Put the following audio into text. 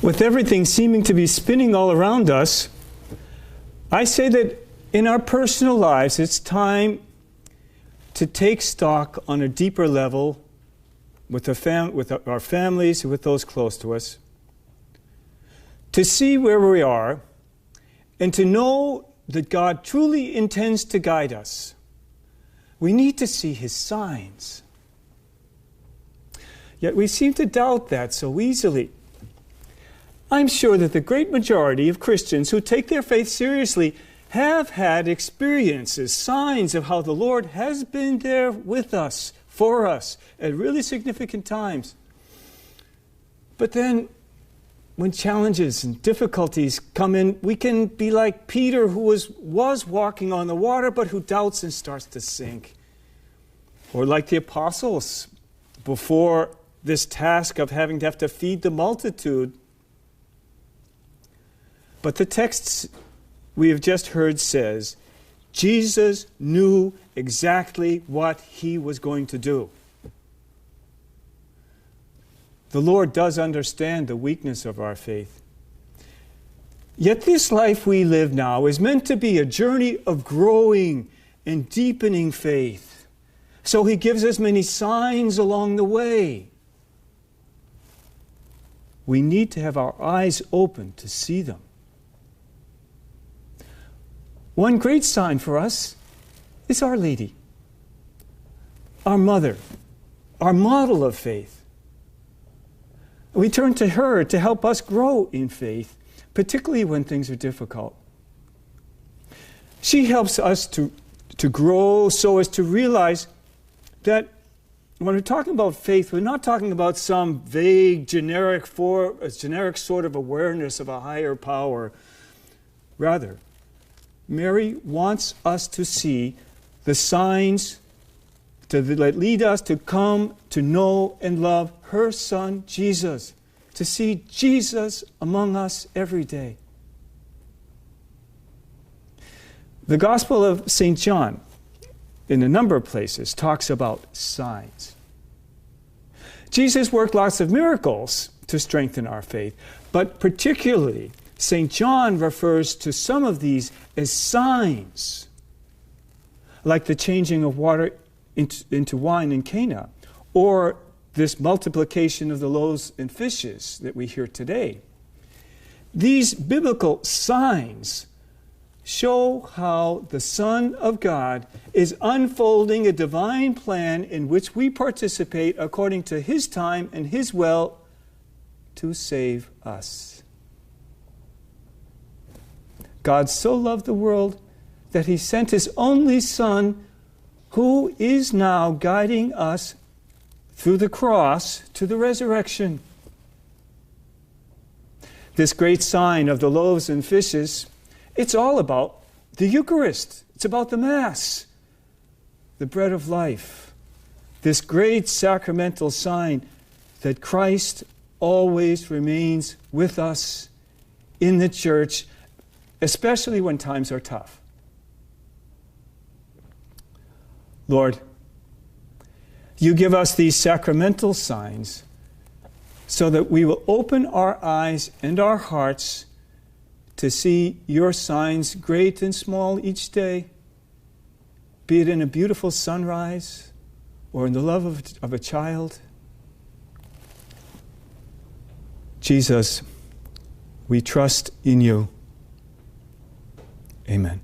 With everything seeming to be spinning all around us, I say that in our personal lives, it's time to take stock on a deeper level with our families, with those close to us, to see where we are, and to know that God truly intends to guide us. We need to see His signs. Yet we seem to doubt that so easily. I'm sure that the great majority of Christians who take their faith seriously have had experiences, signs of how the Lord has been there with us, for us, at really significant times. But then, when challenges and difficulties come in, we can be like Peter, who was walking on the water, but who doubts and starts to sink. Or like the apostles, before this task of having to feed the multitude. But the text we have just heard says, Jesus knew exactly what He was going to do. The Lord does understand the weakness of our faith. Yet this life we live now is meant to be a journey of growing and deepening faith. So He gives us many signs along the way. We need to have our eyes open to see them. One great sign for us is Our Lady, our mother, our model of faith. We turn to her to help us grow in faith, particularly when things are difficult. She helps us to grow so as to realize that when we're talking about faith, we're not talking about some vague, generic sort of awareness of a higher power. Rather, Mary wants us to see the signs that lead us to come to know and love her Son, Jesus, to see Jesus among us every day. The Gospel of St. John, in a number of places, talks about signs. Jesus worked lots of miracles to strengthen our faith, but particularly St. John refers to some of these as signs, like the changing of water into wine in Cana, or this multiplication of the loaves and fishes that we hear today. These biblical signs show how the Son of God is unfolding a divine plan in which we participate according to His time and His will to save us. God so loved the world that He sent His only Son, who is now guiding us through the cross to the resurrection. This great sign of the loaves and fishes, it's all about the Eucharist. It's about the Mass, the bread of life. This great sacramental sign that Christ always remains with us in the church, especially when times are tough. Lord, You give us these sacramental signs so that we will open our eyes and our hearts to see Your signs, great and small, each day, be it in a beautiful sunrise or in the love of a child. Jesus, we trust in You. Amen.